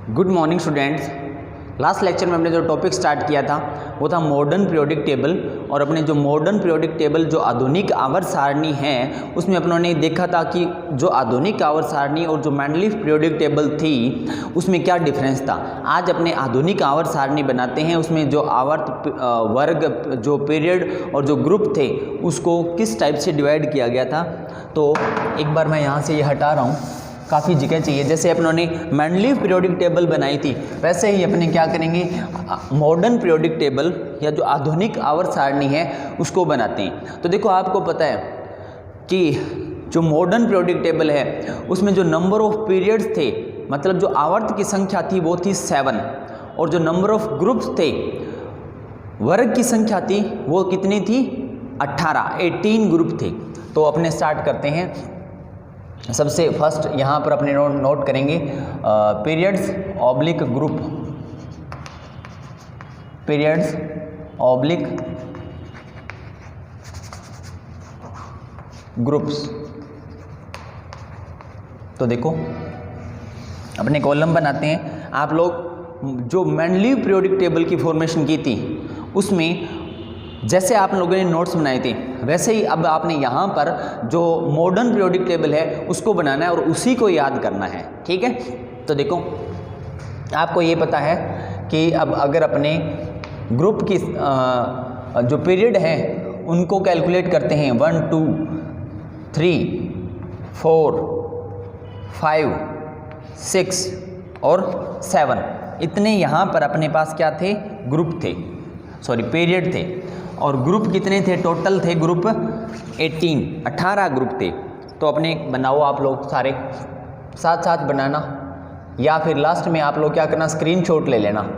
Good morning students. Last lecture में हमने जो टॉपिक स्टार्ट किया था वो था मॉडर्न पीरियोडिक टेबल। और अपने जो मॉडर्न पीरियोडिक टेबल जो आधुनिक आवर्त सारणी है उसमें अपनों ने देखा था कि जो आधुनिक आवर्त सारणी और जो मैंडलीफ पीरियोडिक टेबल थी उसमें क्या डिफरेंस था। आज अपने आधुनिक आवर्त सारणी बनाते हैं, उसमें जो आवर्त वर्ग जो पीरियड और जो ग्रुप थे उसको किस टाइप से डिवाइड किया गया था। तो एक बार मैं यहाँ से ये हटा रहा हूँ, काफ़ी जगह चाहिए। जैसे अपनों ने मैंडलीफ पीरियोडिक टेबल बनाई थी वैसे ही अपने क्या करेंगे, मॉडर्न पीरियोडिक टेबल या जो आधुनिक आवर्त सारणी है उसको बनाते हैं। तो देखो आपको पता है कि जो मॉडर्न पीरियोडिक टेबल है उसमें जो नंबर ऑफ पीरियड्स थे, मतलब जो आवर्त की संख्या थी वो थी 7, और जो नंबर ऑफ ग्रुप्स थे, वर्ग की संख्या थी वो कितनी थी 18 ग्रुप थे। तो अपने स्टार्ट करते हैं। सबसे फर्स्ट यहाँ पर अपने नोट करेंगे periods oblique group, periods oblique groups. तो देखो अपने कॉलम बनाते हैं। आप लोग जो मैंडलीफ पीरियोडिक टेबल की फॉर्मेशन की थी उसमें जैसे आप लोगों ने नोट्स बनाए थे वैसे ही अब आपने यहाँ पर जो मॉडर्न पीरियोडिक टेबल है उसको बनाना है और उसी को याद करना है, ठीक है। तो देखो आपको ये पता है कि अब अगर अपने ग्रुप की जो पीरियड है उनको कैलकुलेट करते हैं 1 2 3 4 5 6 और 7, इतने यहाँ पर अपने पास क्या थे, ग्रुप थे, सॉरी पीरियड थे। और ग्रुप कितने थे, टोटल थे ग्रुप 18 ग्रुप थे। तो अपने बनाओ आप लोग सारे साथ साथ बनाना, या फिर लास्ट में आप लोग क्या करना, स्क्रीनशॉट ले लेना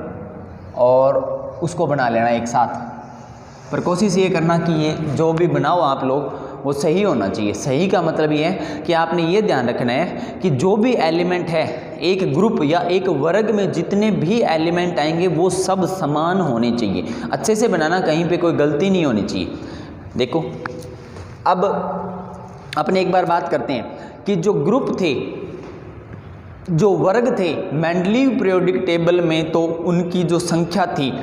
और उसको बना लेना एक साथ। पर कोशिश ये करना कि ये जो भी बनाओ आप लोग वो सही होना चाहिए। सही का मतलब ये है कि आपने ये ध्यान रखना है कि जो भी एलिमेंट है एक ग्रुप या एक वर्ग में, जितने भी एलिमेंट आएंगे वो सब समान होने चाहिए। अच्छे से बनाना, कहीं पे कोई गलती नहीं होनी चाहिए। देखो अब अपने एक बार बात करते हैं कि जो ग्रुप थे, जो वर्ग थे मैंडलीफ पीरियोडिक टेबल में, तो उनकी जो संख्या थी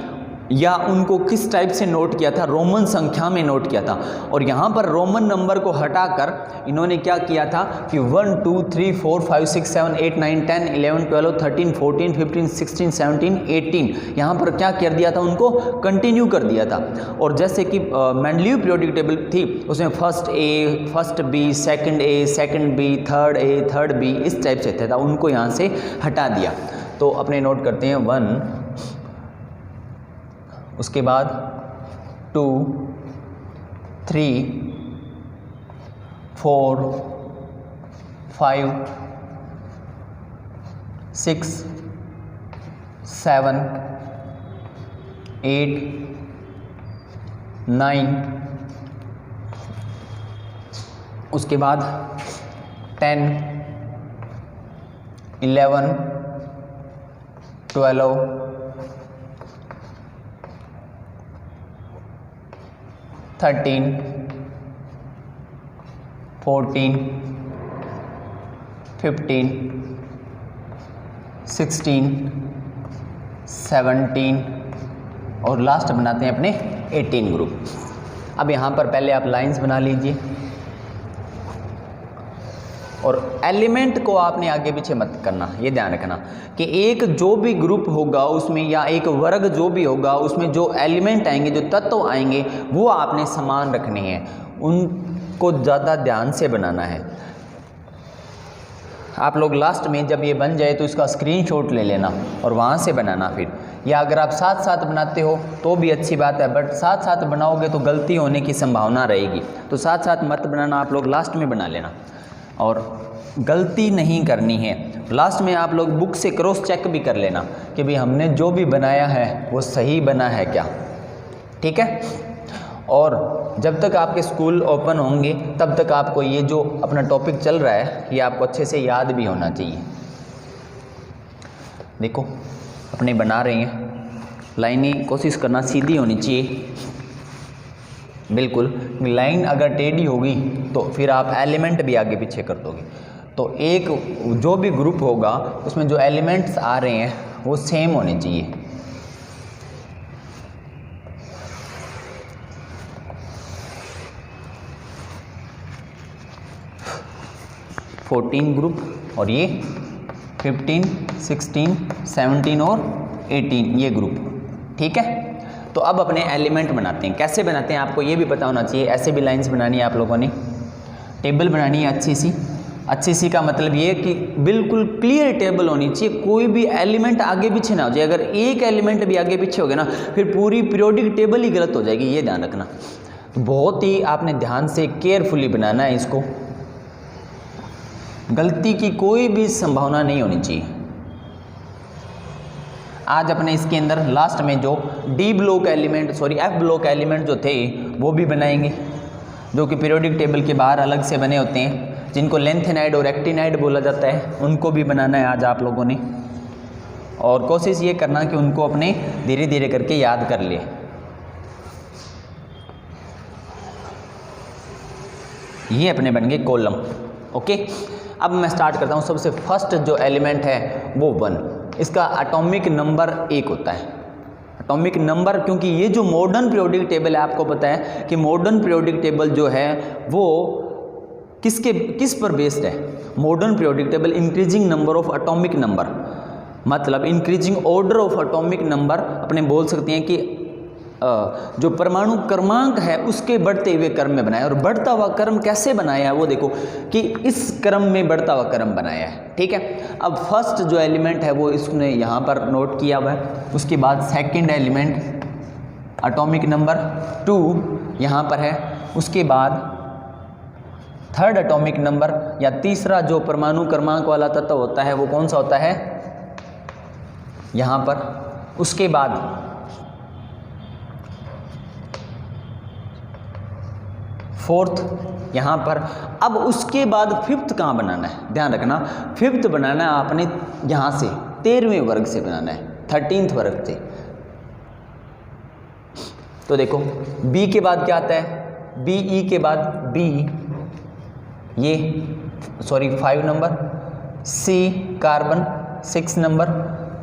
या उनको किस टाइप से नोट किया था, रोमन संख्या में नोट किया था। और यहाँ पर रोमन नंबर को हटाकर इन्होंने क्या किया था कि 1 2 3 4 5 6 7 8 9 10 11 12 13 14 15 16 17 18, यहाँ पर क्या कर दिया था, उनको कंटिन्यू कर दिया था। और जैसे कि मैंडलीफ पीरियोडिक टेबल थी उसमें first A, first B, second A, second B, third A, third B, इस टाइप से था, उनको यहाँ से हटा दिया। तो अपने नोट करते हैं 1, उसके बाद 2 3 4 5 6 7 8 9, उसके बाद 10 11 12 13 14 15 16 17 और लास्ट बनाते हैं अपने 18 ग्रुप। अब यहाँ पर पहले आप लाइंस बना लीजिए और एलिमेंट को आपने आगे पीछे मत करना। ये ध्यान रखना कि एक जो भी ग्रुप होगा उसमें या एक वर्ग जो भी होगा उसमें जो एलिमेंट आएंगे, जो तत्व आएंगे वो आपने समान रखने हैं, उनको ज़्यादा ध्यान से बनाना है। आप लोग लास्ट में जब ये बन जाए तो इसका स्क्रीनशॉट ले लेना और वहाँ से बनाना फिर, या अगर आप साथ साथ बनाते हो तो भी अच्छी बात है, बट साथ साथ बनाओगे तो गलती होने की संभावना रहेगी। तो साथ साथ मत बनाना, आप लोग लास्ट में बना लेना और गलती नहीं करनी है। लास्ट में आप लोग बुक से क्रॉस चेक भी कर लेना कि भाई हमने जो भी बनाया है वो सही बना है क्या, ठीक है। और जब तक आपके स्कूल ओपन होंगे तब तक आपको ये जो अपना टॉपिक चल रहा है ये आपको अच्छे से याद भी होना चाहिए। देखो अपने बना रहे हैं, लाइनें कोशिश करना सीधी होनी चाहिए बिल्कुल। लाइन अगर टेढ़ी होगी तो फिर आप एलिमेंट भी आगे पीछे कर दोगे। तो एक जो भी ग्रुप होगा उसमें जो एलिमेंट्स आ रहे हैं वो सेम होने चाहिए। ग्रुप और ये 15, 16, 17 और 18 ये ग्रुप, ठीक है। तो अब अपने एलिमेंट बनाते हैं। कैसे बनाते हैं आपको ये भी पता होना चाहिए। ऐसे भी लाइंस बनानी है आप लोगों ने, टेबल बनानी है अच्छी सी का मतलब ये कि बिल्कुल क्लियर टेबल होनी चाहिए, कोई भी एलिमेंट आगे पीछे ना हो जाए। अगर एक एलिमेंट भी आगे पीछे हो गया ना फिर पूरी पीरियोडिक टेबल ही गलत हो जाएगी, ये ध्यान रखना। तो बहुत ही आपने ध्यान से केयरफुली बनाना है इसको, गलती की कोई भी संभावना नहीं होनी चाहिए। आज अपने इसके अंदर लास्ट में जो एफ ब्लॉक एलिमेंट जो थे वो भी बनाएंगे, जो कि पीरियोडिक टेबल के बाहर अलग से बने होते हैं, जिनको लेंथेनाइड और एक्टिनाइड बोला जाता है, उनको भी बनाना है आज आप लोगों ने। और कोशिश ये करना कि उनको अपने धीरे धीरे करके याद कर ले। ये अपने बन गए कॉलम, ओके। अब मैं स्टार्ट करता हूँ। सबसे फर्स्ट जो एलिमेंट है वो 1, इसका एटॉमिक नंबर 1 होता है। एटॉमिक नंबर, क्योंकि ये जो मॉडर्न पीरियोडिक टेबल है आपको पता है कि मॉडर्न पीरियोडिक टेबल जो है वो किस पर बेस्ड है। Modern periodic table increasing number of atomic number, मतलब increasing order of atomic number अपने बोल सकते हैं कि जो परमाणु क्रमांक है उसके बढ़ते हुए क्रम में बनाया। और बढ़ता हुआ क्रम कैसे बनाया है वो देखो कि इस क्रम में बढ़ता हुआ क्रम बनाया है, ठीक है। अब फर्स्ट जो एलिमेंट है वो इसने यहाँ पर नोट किया हुआ है। उसके बाद सेकंड एलिमेंट एटॉमिक नंबर 2 यहाँ पर है। उसके बाद थर्ड एटॉमिक नंबर या तीसरा जो परमाणु क्रमांक वाला तत्व होता है वो कौन सा होता है, यहाँ पर। उसके बाद फोर्थ यहाँ पर। अब उसके बाद फिफ्थ कहाँ बनाना है, ध्यान रखना, फिफ्थ बनाना है आपने यहाँ से 13वें वर्ग से बनाना है, 13th वर्ग से। तो देखो बी के बाद क्या आता है, बी ई के बाद बी, ये 5 नंबर, सी कार्बन 6 नंबर,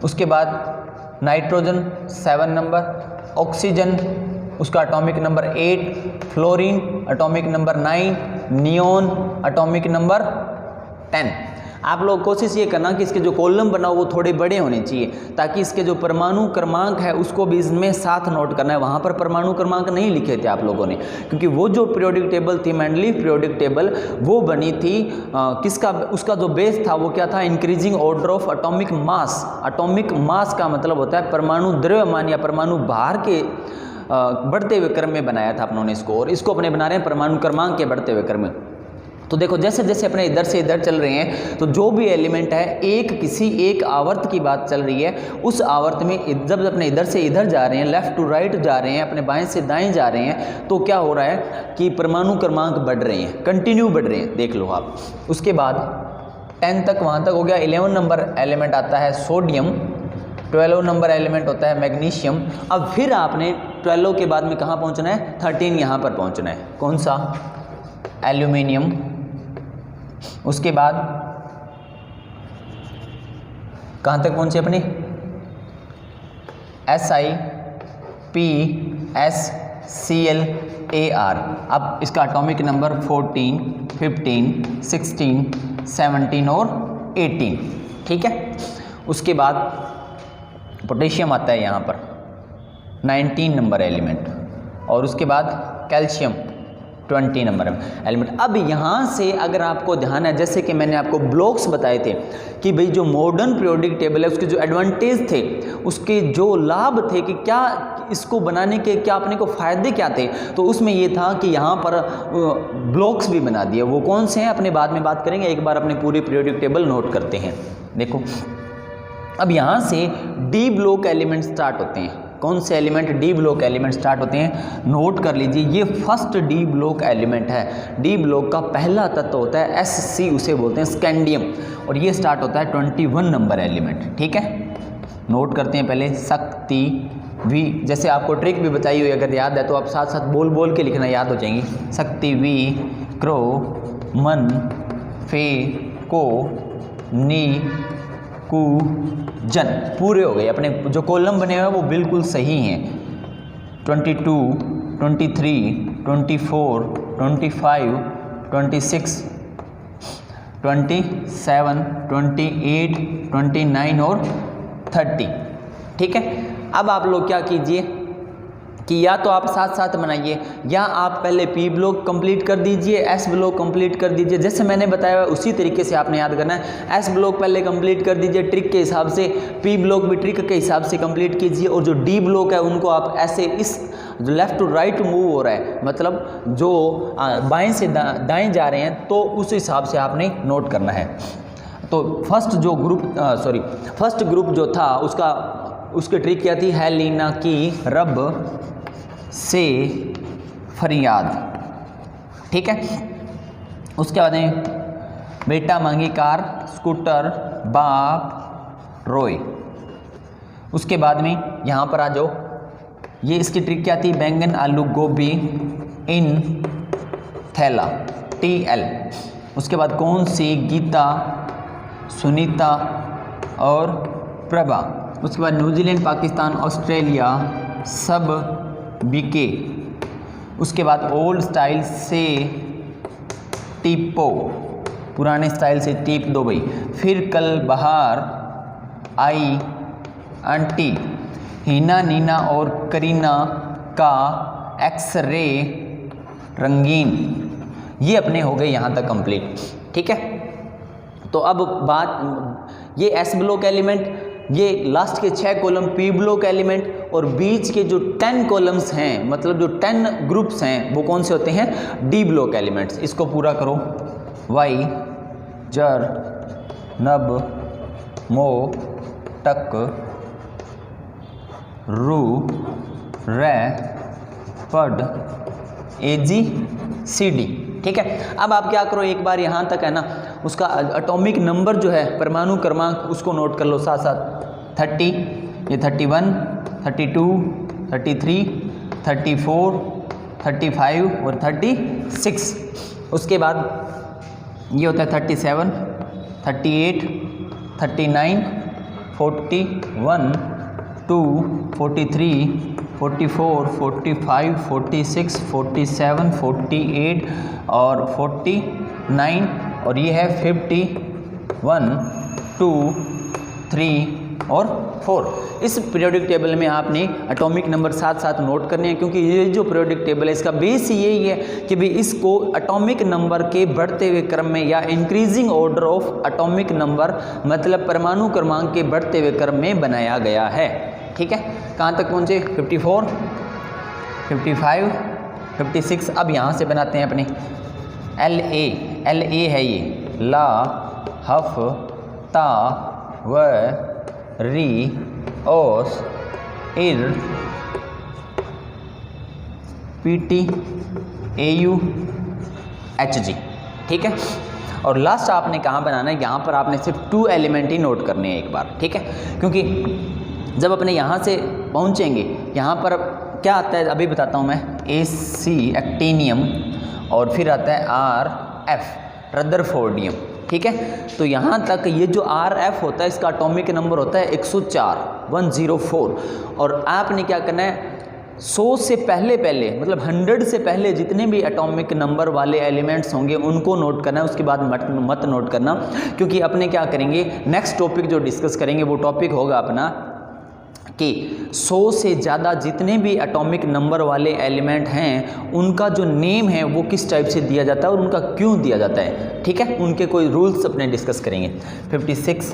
उसके बाद नाइट्रोजन 7 नंबर, ऑक्सीजन उसका atomic number 8, fluorine atomic number 9, neon atomic number 10। आप लोग कोशिश ये करना कि इसके जो कॉलम बनाओ वो थोड़े बड़े होने चाहिए, ताकि इसके जो परमाणु क्रमांक है उसको भी इसमें साथ नोट करना है। वहाँ पर परमाणु क्रमांक नहीं लिखे थे आप लोगों ने, क्योंकि वो जो पीरियोडिक टेबल थी, मेंडलीव पीरियोडिक टेबल, वो बनी थी किसका, उसका जो बेस था वो क्या था, increasing order of atomic mass. Atomic mass का मतलब होता है परमाणु द्रव्यमान या परमाणु भार के बढ़ते हुए क्रम में बनाया था अपनों ने इसको, और इसको अपने बना रहे हैं परमाणु क्रमांक के बढ़ते हुए क्रम में। तो देखो जैसे जैसे अपने इधर से इधर चल रहे हैं, तो जो भी एलिमेंट है किसी एक आवर्त की बात चल रही है, उस आवर्त में जब अपने इधर से इधर जा रहे हैं, लेफ्ट टू राइट जा रहे हैं, अपने बाएं से दाएं जा रहे हैं, तो क्या हो रहा है कि परमाणु क्रमांक बढ़ रहे हैं, कंटिन्यू बढ़ रहे हैं, देख लो आप। उसके बाद 10 तक वहाँ तक हो गया। 11 नंबर एलिमेंट आता है सोडियम, 12 नंबर एलिमेंट होता है मैग्नीशियम। अब फिर आपने 12 के बाद में कहाँ पहुँचना है, 13 यहाँ पर पहुँचना है, कौन सा, एल्यूमिनियम। उसके बाद कहाँ तक पहुँचे अपने, SiPsClAr। अब इसका एटॉमिक नंबर 14, 15, 16, 17 और 18, ठीक है। उसके बाद पोटेशियम आता है यहाँ पर 19 नंबर एलिमेंट, और उसके बाद कैल्शियम 20 नंबर एलिमेंट। अब यहाँ से अगर आपको ध्यान है, जैसे कि मैंने आपको ब्लॉक्स बताए थे कि भाई जो मॉडर्न पीरियोडिक टेबल है उसके जो एडवांटेज थे, उसके जो लाभ थे कि क्या इसको बनाने के क्या अपने को फ़ायदे क्या थे, तो उसमें ये था कि यहाँ पर ब्लॉक्स भी बना दिए। वो कौन से हैं अपने बाद में बात करेंगे, एक बार अपने पूरे पीरियोडिक टेबल नोट करते हैं। देखो अब यहाँ से डी ब्लॉक एलिमेंट स्टार्ट होते हैं। कौन से element, D block element start होते हैं, नोट कर लीजिए। ये फर्स्ट डी ब्लॉक एलिमेंट है। डी ब्लॉक का पहला तत्व होता है Sc, उसे बोलते हैं स्कैंडियम, और ये स्टार्ट होता है 21 नंबर एलिमेंट, ठीक है। नोट करते हैं पहले, शक्ति वी, जैसे आपको ट्रिक भी बताई हुई, अगर याद है तो आप साथ साथ बोल बोल के लिखना, याद हो जाएंगी। शक्ति वी, क्रो, मन, फे, को नी कु जन पूरे हो गए। अपने जो कॉलम बने हुए हैं वो बिल्कुल सही हैं। 22, 23, 24, 25, 26, 27, 28, 29 और 30। ठीक है, अब आप लोग क्या कीजिए कि या तो आप साथ साथ बनाइए या आप पहले पी ब्लॉक कंप्लीट कर दीजिए, एस ब्लॉक कंप्लीट कर दीजिए। जैसे मैंने बताया उसी तरीके से आपने याद करना है। एस ब्लॉक पहले कंप्लीट कर दीजिए ट्रिक के हिसाब से, पी ब्लॉक भी ट्रिक के हिसाब से कंप्लीट कीजिए, और जो डी ब्लॉक है उनको आप ऐसे इस जो लेफ़्ट टू राइट मूव हो रहा है, मतलब जो बाएं से दाएं जा रहे हैं, तो उस हिसाब से आपने नोट करना है। तो फर्स्ट ग्रुप जो था उसकी ट्रिक क्या थी? हेलिना की रब से फरियाद। ठीक है, उसके बाद में बेटा मांगी कार, स्कूटर, बाप रोए। उसके बाद में यहाँ पर आ जाओ, ये इसकी ट्रिक क्या थी? बैंगन आलू गोभी इन थैला, TL। उसके बाद कौन सी? गीता, सुनीता और प्रभा। उसके बाद न्यूजीलैंड, पाकिस्तान, ऑस्ट्रेलिया सब बिके। उसके बाद ओल्ड स्टाइल से टिपो, पुराने स्टाइल से टिप दो भाई। फिर कल बाहर आई आंटी, हीना, नीना और करीना का एक्सरे रंगीन। ये अपने हो गए यहाँ तक कंप्लीट। ठीक है, तो अब बात ये एस ब्लॉक एलिमेंट, ये लास्ट के 6 कॉलम पी ब्लॉक एलिमेंट, और बीच के जो 10 कॉलम्स हैं, मतलब जो 10 ग्रुप्स हैं, वो कौन से होते हैं? D block elements. इसको पूरा करो। वाई, जर, नब, मो, टक, रू, रे, पड, एजी, सीडी। ठीक है, अब आप क्या करो, एक बार यहाँ तक है ना, उसका एटॉमिक नंबर जो है, परमाणु क्रमांक, उसको नोट कर लो साथ साथ। 30, ये 31, 32, 33, 34, 35 और 36। उसके बाद ये होता है 37, 38, 39, 41, 2, 43, 44, 45, 46, 47, 48 और 49, और ये है 51, 2, 3 और 4। इस पीरियोडिक टेबल में आपने एटॉमिक नंबर साथ साथ नोट करने हैं, क्योंकि ये जो पीरियोडिक टेबल है इसका बेस यही है कि भाई इसको एटॉमिक नंबर के बढ़ते हुए क्रम में, या increasing order of atomic number, मतलब परमाणु क्रमांक के बढ़ते हुए क्रम में बनाया गया है। ठीक है, कहाँ तक पहुँचे? 54, 55, 56। अब यहाँ से बनाते हैं अपने LA है ये, ला, हफ, ता, व, री, ओस, इर, PT, AU, HG। ठीक है, और लास्ट आपने कहाँ बनाना है? यहाँ पर आपने सिर्फ 2 एलिमेंट ही नोट करने हैं एक बार। ठीक है, क्योंकि जब अपने यहाँ से पहुँचेंगे, यहाँ पर क्या आता है अभी बताता हूँ मैं। AC एक्टिनियम, और फिर आता है RF रदरफोर्डियम। ठीक है, तो यहाँ तक ये जो RF होता है इसका एटॉमिक नंबर होता है 104, और आपने क्या करना है, 100 से पहले मतलब 100 से पहले जितने भी एटॉमिक नंबर वाले एलिमेंट्स होंगे उनको नोट करना है। उसके बाद मत नोट करना, क्योंकि अपने क्या करेंगे, नेक्स्ट टॉपिक जो डिस्कस करेंगे वो टॉपिक होगा अपना कि 100 से ज़्यादा जितने भी एटॉमिक नंबर वाले एलिमेंट हैं उनका जो नेम है वो किस टाइप से दिया जाता है और उनका क्यों दिया जाता है। ठीक है, उनके कोई रूल्स अपने डिस्कस करेंगे। 56,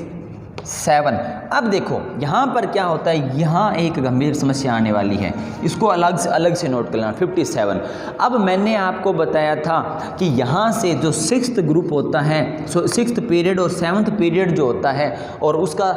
7। अब देखो यहाँ पर क्या होता है, यहाँ एक गंभीर समस्या आने वाली है, इसको अलग से नोट करना। 57। अब मैंने आपको बताया था कि यहाँ से जो 6th ग्रुप होता है, 6th पीरियड और 7th पीरियड जो होता है, और उसका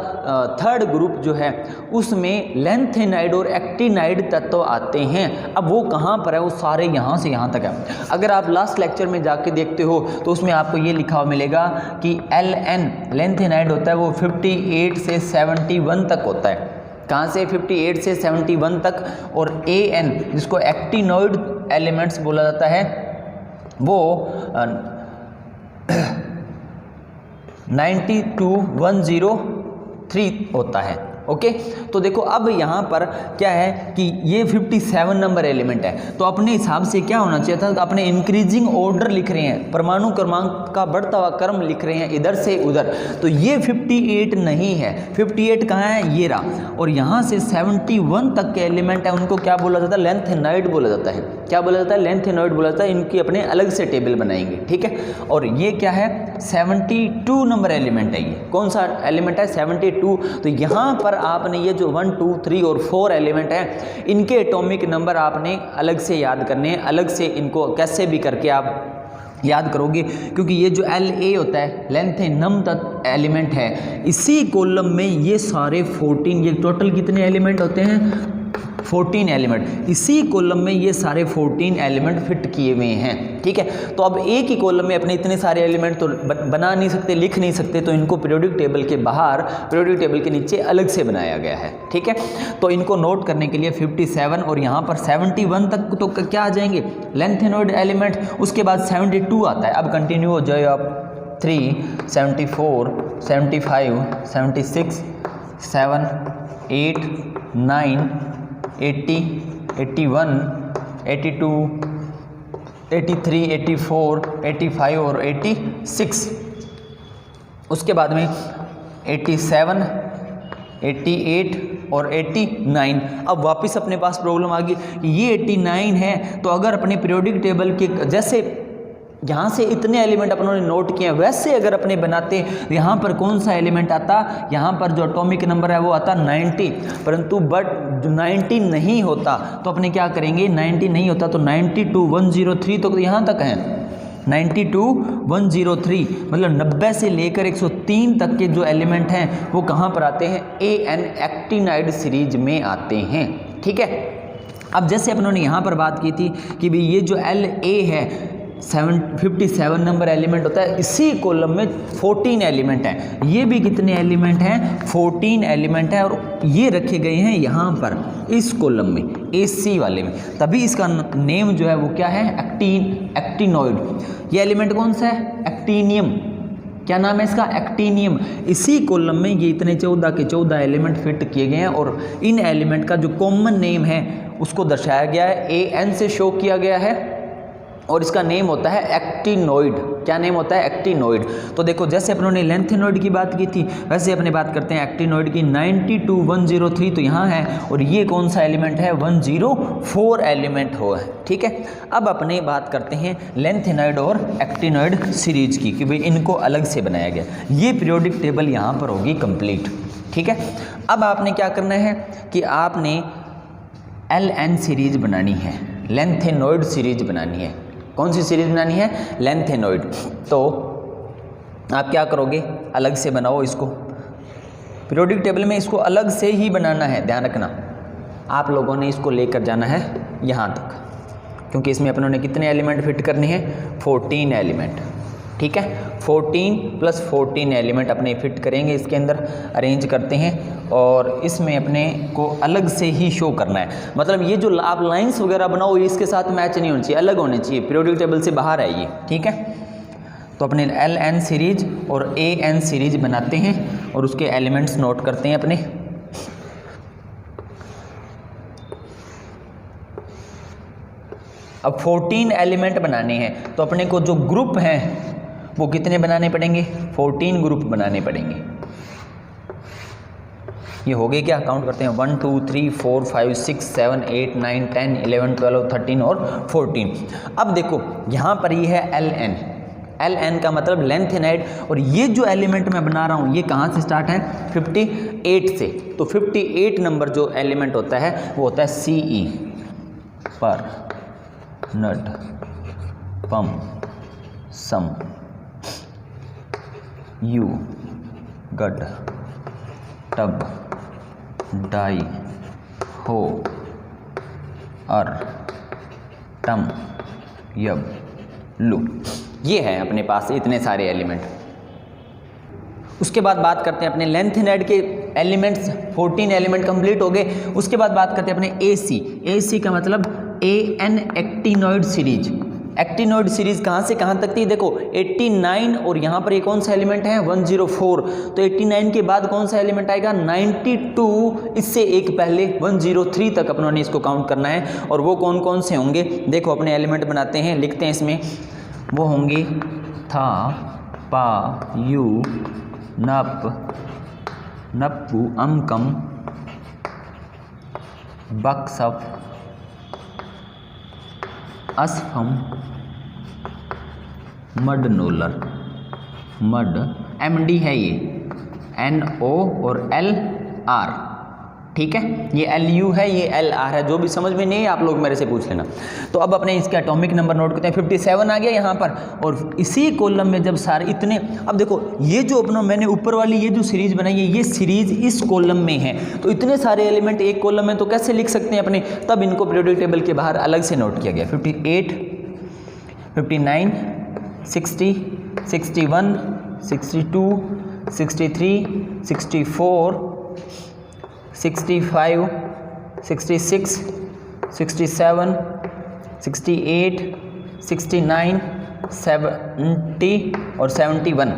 3rd ग्रुप जो है उसमें लेंथेनाइड और एक्टिनाइड तत्व आते हैं। अब वो कहाँ पर है? वो सारे यहाँ से यहाँ तक है। अगर आप लास्ट लेक्चर में जाके देखते हो तो उसमें आपको ये लिखा हुआ मिलेगा कि Ln लेंथेनाइड होता है वो 58 से 71 तक होता है। कहाँ से? 58 से 71 तक। और An जिसको एक्टिनॉइड एलिमेंट्स बोला जाता है वो 92103 होता है। ओके, तो देखो अब यहाँ पर क्या है कि ये 57 नंबर एलिमेंट है, तो अपने हिसाब से क्या होना चाहिए था, तो अपने इंक्रीजिंग ऑर्डर लिख रहे हैं, परमाणु क्रमांक का बढ़ता हुआ क्रम लिख रहे हैं इधर से उधर, तो ये 58 नहीं है, 58 कहाँ है, ये रहा। और यहाँ से 71 तक के एलिमेंट है, उनको क्या बोला जाता है, लेंथेनॉइड बोला जाता है। क्या बोला जाता है, लेंथेनॉइड बोला जाता है। इनकी अपने अलग से टेबल बनाएंगे, ठीक है। और ये क्या है, 72 नंबर एलिमेंट है। ये कौन सा एलिमेंट है, 72। तो यहाँ पर आपने ये जो 1, 2, 3 और 4 एलिमेंट हैं, इनके एटॉमिक नंबर आपने अलग से याद करने हैं, अलग से इनको कैसे भी करके आप याद करोगे, क्योंकि ये जो La होता है, लेंथेनम तक एलिमेंट है, इसी कॉलम में ये सारे 14, ये टोटल कितने एलिमेंट होते हैं, 14 एलिमेंट, इसी कॉलम में ये सारे 14 एलिमेंट फिट किए हुए हैं, ठीक है। तो अब एक ही कॉलम में अपने इतने सारे एलिमेंट तो बना नहीं सकते, लिख नहीं सकते, तो इनको पीरियोडिक टेबल के बाहर, पीरियोडिक टेबल के नीचे अलग से बनाया गया है, ठीक है। तो इनको नोट करने के लिए 57 और यहाँ पर 71 तक तो क्या आ जाएंगे, लेंथेनॉइड एलिमेंट। उसके बाद 72 आता है। अब कंटिन्यू हो जाए आप, 3, 74, 75, 76, 7, 8, 9, 80, 81, 82, 83, 84, 85 और 86। उसके बाद में 87, 88 और 89। अब वापस अपने पास प्रॉब्लम आ गई, ये 89 है, तो अगर अपने पीरियोडिक टेबल के जैसे यहाँ से इतने एलिमेंट अपनों ने नोट किए हैं, वैसे अगर अपने बनाते, यहाँ पर कौन सा एलिमेंट आता, यहाँ पर जो एटॉमिक नंबर है वो आता 90, परंतु बट 90 नहीं होता, तो अपने क्या करेंगे, 90 नहीं होता तो 92103 तो यहाँ तक है, 92103 मतलब 90 से लेकर 103 तक के जो एलिमेंट हैं वो कहाँ पर आते हैं, AN एक्टिनाइड सीरीज में आते हैं, ठीक है। अब जैसे अपनों ने यहाँ पर बात की थी कि भाई ये जो La है 57 नंबर एलिमेंट होता है, इसी कॉलम में 14 एलिमेंट हैं, ये भी कितने एलिमेंट हैं, 14 एलिमेंट हैं, और ये रखे गए हैं यहाँ पर इस कॉलम में, AC वाले में, तभी इसका नेम जो है वो क्या है, एक्टिनॉइड। ये एलिमेंट कौन सा है, एक्टिनियम। क्या नाम है इसका, एक्टिनियम। इसी कॉलम में ये इतने 14 के 14 एलिमेंट फिट किए गए हैं, और इन एलिमेंट का जो कॉमन नेम है उसको दर्शाया गया है, AN से शो किया गया है, और इसका नेम होता है एक्टिनॉइड। क्या नेम होता है, एक्टिनॉइड। तो देखो जैसे अपनों ने लेंथेनॉइड की बात की थी, वैसे अपने बात करते हैं एक्टिनॉइड की। 92103 तो यहाँ है, और ये कौन सा एलिमेंट है, 104 एलिमेंट हो है, ठीक है। अब अपने बात करते हैं लेंथेनॉइड और एक्टिनॉइड सीरीज की, कि भाई इनको अलग से बनाया गया। ये पीरियोडिक टेबल यहाँ पर होगी कंप्लीट, ठीक है। अब आपने क्या करना है कि आपने LN सीरीज बनानी है, लेंथेनॉइड सीरीज बनानी है। कौन सी सीरीज बनानी है, लेंथेनॉइड। तो आप क्या करोगे, अलग से बनाओ इसको, पीरियोडिक टेबल में इसको अलग से ही बनाना है, ध्यान रखना। आप लोगों ने इसको लेकर जाना है यहाँ तक, क्योंकि इसमें अपनों ने कितने एलिमेंट फिट करने हैं, 14 एलिमेंट, ठीक है। 14 + 14 एलिमेंट अपने फिट करेंगे, इसके अंदर अरेंज करते हैं, और इसमें अपने को अलग से ही शो करना है। मतलब ये जो आप लाइंस वगैरह बनाओ, ये इसके साथ मैच नहीं होनी चाहिए, अलग होने चाहिए, पीरियोडिक टेबल से बाहर है ये, ठीक है। तो अपने LN सीरीज और AN सीरीज बनाते हैं, और उसके एलिमेंट्स नोट करते हैं अपने। अब 14 एलिमेंट बनाने हैं, तो अपने को जो ग्रुप हैं वो कितने बनाने पड़ेंगे, 14 ग्रुप बनाने पड़ेंगे। ये हो गए क्या, काउंट करते हैं, 1 2 3 4 5 6 7 8 9 10 11 12 13 और 14। अब देखो यहाँ पर ये है LN का मतलब लेंथेनाइड, और ये जो एलिमेंट मैं बना रहा हूँ ये कहाँ से स्टार्ट है, 58 से। तो 58 नंबर जो एलिमेंट होता है वो होता है CE, पर नट पम सम यू गड टब डाई हो अर टम यब लू। ये है अपने पास इतने सारे एलिमेंट। उसके बाद बात करते हैं अपने लेंथेनाइड के एलिमेंट्स, 14 एलिमेंट कंप्लीट हो गए। उसके बाद बात करते हैं अपने AC का मतलब AN actinoid series. Actinoid series कहाँ से कहाँ तक थी, देखो 89 और यहाँ पर ये कौन सा एलिमेंट है 104, तो 89 के बाद कौन सा एलिमेंट आएगा 92, इससे एक पहले 103 तक अपनों ने इसको काउंट करना है। और वो कौन कौन से होंगे, देखो अपने एलिमेंट बनाते हैं, लिखते हैं इसमें, वो होंगे था, पा, यू, नप, नप्पू, अमकम, बक्सफ, असफम, मडनोलर, मड, एमडी है ये, NO और LR, ठीक है, ये LU है, ये LR है, जो भी समझ में नहीं है आप लोग मेरे से पूछ लेना। तो अब अपने इसके एटॉमिक नंबर नोट करते हैं, 57 आ गया यहाँ पर, और इसी कॉलम में जब सारे इतने, अब देखो ये जो अपना मैंने ऊपर वाली ये जो सीरीज बनाई है, ये सीरीज इस कॉलम में है, तो इतने सारे एलिमेंट एक कॉलम में तो कैसे लिख सकते हैं अपने, तब इनको पीरियोडिक टेबल के बाहर अलग से नोट किया गया। 58, 59, 60, 61, 62, 63, 64, 65, 66, 67, 68, 69, 70 और 71।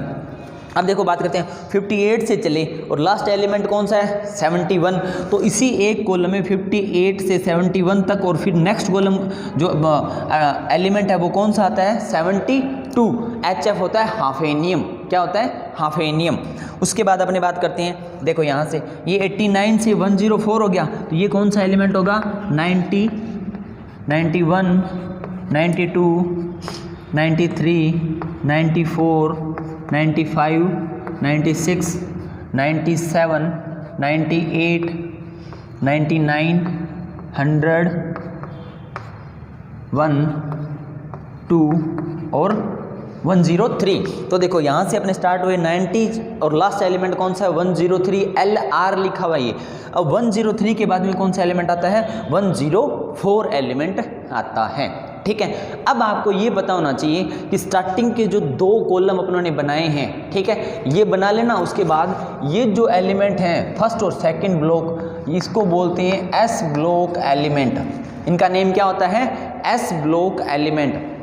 अब देखो बात करते हैं 58 से चले और लास्ट एलिमेंट कौन सा है 71, तो इसी एक कॉलम में 58 से 71 तक, और फिर नेक्स्ट कॉलम जो एलिमेंट है वो कौन सा आता है 72, HF होता है हाफेनियम, क्या होता है हाफेनियम। उसके बाद अपने बात करते हैं, देखो यहाँ से ये 89 से 104 हो गया, तो ये कौन सा एलिमेंट होगा 90, 91, 92, 93, 94, 95, 96, 97, 98, 99, 100, 1, 2 और 103। तो देखो यहाँ से अपने स्टार्ट हुए 90 और लास्ट एलिमेंट कौन सा है 103, LR लिखा हुआ ये। अब 103 के बाद में कौन सा एलिमेंट आता है 104 एलिमेंट आता है, ठीक है। अब आपको ये पता होना चाहिए कि स्टार्टिंग के जो दो कॉलम अपनों ने बनाए हैं, ठीक है, ये बना लेना। उसके बाद ये जो एलिमेंट हैं फर्स्ट और सेकंड ब्लॉक, इसको बोलते हैं एस ब्लॉक एलिमेंट, इनका नेम क्या होता है एस ब्लॉक एलिमेंट।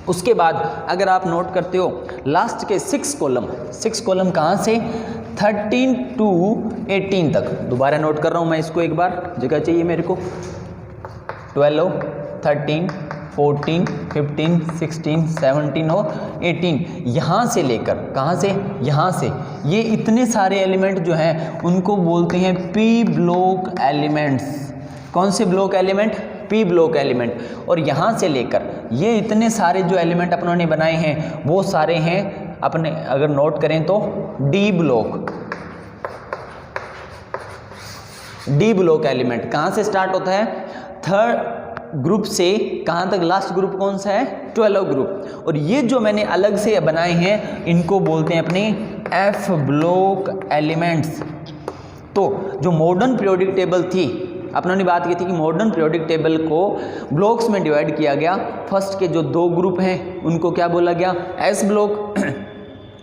उसके बाद अगर आप नोट करते हो लास्ट के 6 कॉलम कहाँ से 13 to 18 तक, दोबारा नोट कर रहा हूँ मैं इसको एक बार, जगह चाहिए मेरे को, 12, 13, 14, 15, 16, 17 और 18, यहाँ से लेकर कहाँ से यहाँ से ये इतने सारे एलिमेंट जो हैं उनको बोलते हैं पी ब्लॉक एलिमेंट्स। कौन से block element P block element. और यहाँ से लेकर ये इतने सारे जो एलिमेंट अपनों ने बनाए हैं वो सारे हैं अपने, अगर नोट करें तो डी ब्लॉक एलिमेंट। कहाँ से स्टार्ट होता है थर्ड ग्रुप से कहाँ तक, लास्ट ग्रुप कौन सा है 12 ग्रुप। और ये जो मैंने अलग से बनाए हैं इनको बोलते हैं अपने एफ ब्लॉक एलिमेंट्स। तो जो मॉडर्न पीरियोडिक टेबल थी, अपनों ने बात की थी कि मॉडर्न पीरियोडिक टेबल को ब्लॉक्स में डिवाइड किया गया। फर्स्ट के जो 2 ग्रुप हैं उनको क्या बोला गया एस ब्लॉक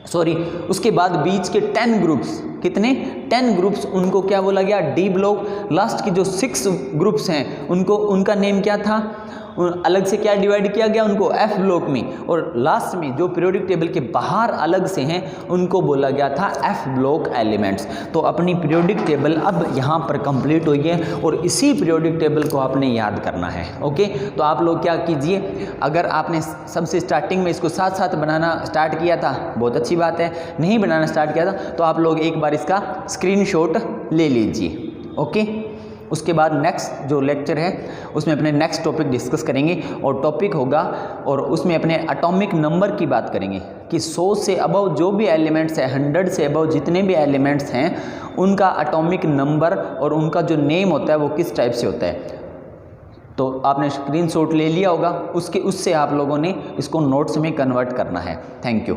सॉरी, उसके बाद बीच के 10 ग्रुप्स, कितने 10 ग्रुप्स, उनको क्या बोला गया डी ब्लॉक। लास्ट के जो 6 ग्रुप्स हैं उनको, उनका नेम क्या था, अलग से क्या डिवाइड किया गया उनको एफ ब्लॉक में। और लास्ट में जो पीरियोडिक टेबल के बाहर अलग से हैं उनको बोला गया था एफ ब्लॉक एलिमेंट्स। तो अपनी पीरियोडिक टेबल अब यहाँ पर कंप्लीट हुई है और इसी पीरियोडिक टेबल को आपने याद करना है। ओके, तो आप लोग क्या कीजिए, अगर आपने सबसे स्टार्टिंग में इसको साथ साथ बनाना स्टार्ट किया था बहुत अच्छी बात है, नहीं बनाना स्टार्ट किया था तो आप लोग एक बार इसका स्क्रीनशॉट ले लीजिए। ओके, उसके बाद नेक्स्ट जो लेक्चर है उसमें अपने नेक्स्ट टॉपिक डिस्कस करेंगे और टॉपिक होगा, और उसमें अपने एटॉमिक नंबर की बात करेंगे कि 100 से अबव जो भी एलिमेंट्स हैं, 100 से अबव जितने भी एलिमेंट्स हैं उनका एटॉमिक नंबर और उनका जो नेम होता है वो किस टाइप से होता है। तो आपने स्क्रीनशॉट ले लिया होगा, उससे आप लोगों ने इसको नोट्स में कन्वर्ट करना है। Thank you.